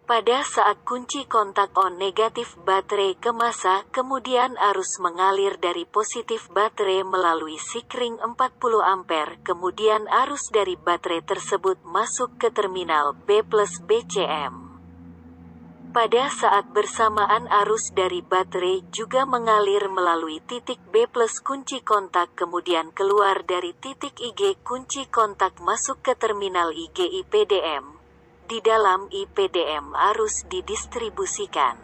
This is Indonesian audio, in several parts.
Pada saat kunci kontak on negatif baterai ke massa, kemudian arus mengalir dari positif baterai melalui sikring 40 ampere, kemudian arus dari baterai tersebut masuk ke terminal B+ BCM. Pada saat bersamaan arus dari baterai juga mengalir melalui titik B+ kunci kontak kemudian keluar dari titik IG kunci kontak masuk ke terminal IG IPDM. Di dalam IPDM arus didistribusikan.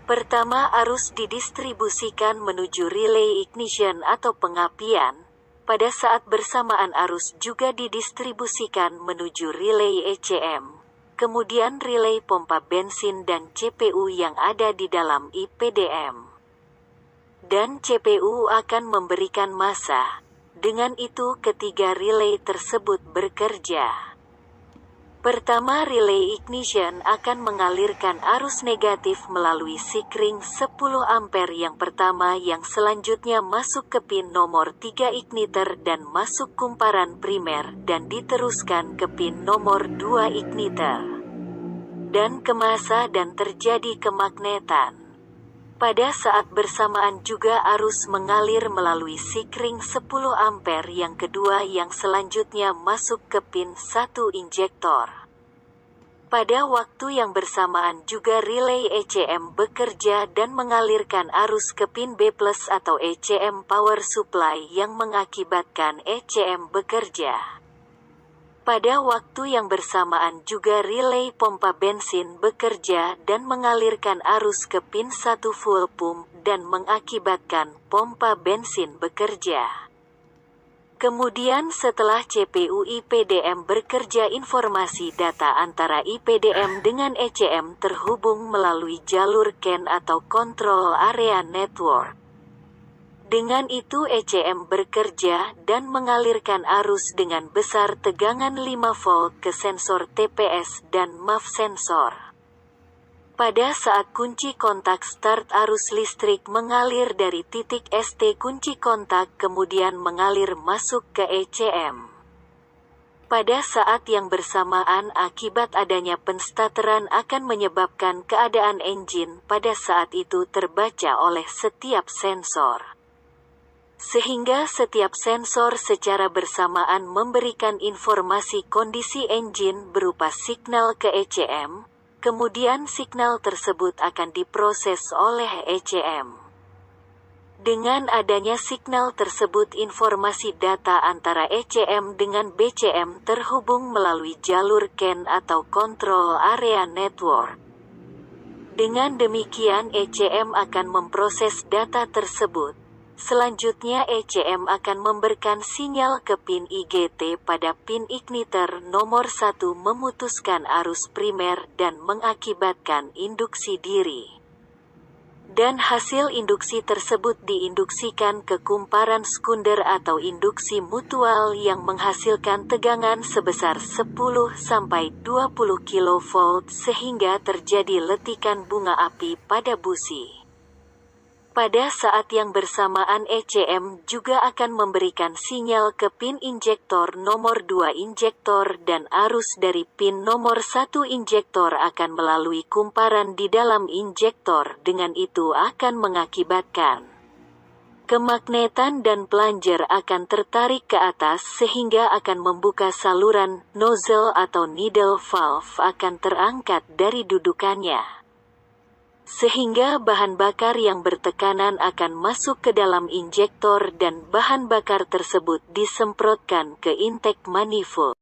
Pertama, arus didistribusikan menuju relay ignition atau pengapian. Pada saat bersamaan arus juga didistribusikan menuju relay ECM. Kemudian relay pompa bensin dan CPU yang ada di dalam IPDM. Dan CPU akan memberikan massa. Dengan itu ketiga relay tersebut bekerja. Pertama, relay ignition akan mengalirkan arus negatif melalui sikring 10 ampere yang pertama yang selanjutnya masuk ke pin nomor 3 igniter dan masuk kumparan primer dan diteruskan ke pin nomor 2 igniter. Dan ke massa dan terjadi kemagnetan. Pada saat bersamaan juga arus mengalir melalui sikring 10 ampere yang kedua yang selanjutnya masuk ke pin 1 injektor. Pada waktu yang bersamaan juga relay ECM bekerja dan mengalirkan arus ke pin B+ atau ECM power supply yang mengakibatkan ECM bekerja. Pada waktu yang bersamaan juga relay pompa bensin bekerja dan mengalirkan arus ke pin 1 fuel pump dan mengakibatkan pompa bensin bekerja. Kemudian setelah CPU IPDM bekerja informasi data antara IPDM dengan ECM terhubung melalui jalur CAN atau Control Area Network. Dengan itu ECM bekerja dan mengalirkan arus dengan besar tegangan 5 volt ke sensor TPS dan MUF sensor. Pada saat kunci kontak start arus listrik mengalir dari titik ST kunci kontak kemudian mengalir masuk ke ECM. Pada saat yang bersamaan akibat adanya penstarteran akan menyebabkan keadaan engine pada saat itu terbaca oleh setiap sensor. Sehingga setiap sensor secara bersamaan memberikan informasi kondisi engine berupa signal ke ECM, kemudian signal tersebut akan diproses oleh ECM. Dengan adanya signal tersebut informasi data antara ECM dengan BCM terhubung melalui jalur CAN atau Control Area Network. Dengan demikian ECM akan memproses data tersebut. Selanjutnya ECM akan memberikan sinyal ke pin IGT pada pin igniter nomor 1 memutuskan arus primer dan mengakibatkan induksi diri. Dan hasil induksi tersebut diinduksikan ke kumparan sekunder atau induksi mutual yang menghasilkan tegangan sebesar 10-20 kV sehingga terjadi letikan bunga api pada busi. Pada saat yang bersamaan ECM juga akan memberikan sinyal ke pin injektor nomor 2 injektor dan arus dari pin nomor 1 injektor akan melalui kumparan di dalam injektor dengan itu akan mengakibatkan kemagnetan dan plunger akan tertarik ke atas sehingga akan membuka saluran nozzle atau needle valve akan terangkat dari dudukannya. Sehingga bahan bakar yang bertekanan akan masuk ke dalam injektor dan bahan bakar tersebut disemprotkan ke intake manifold.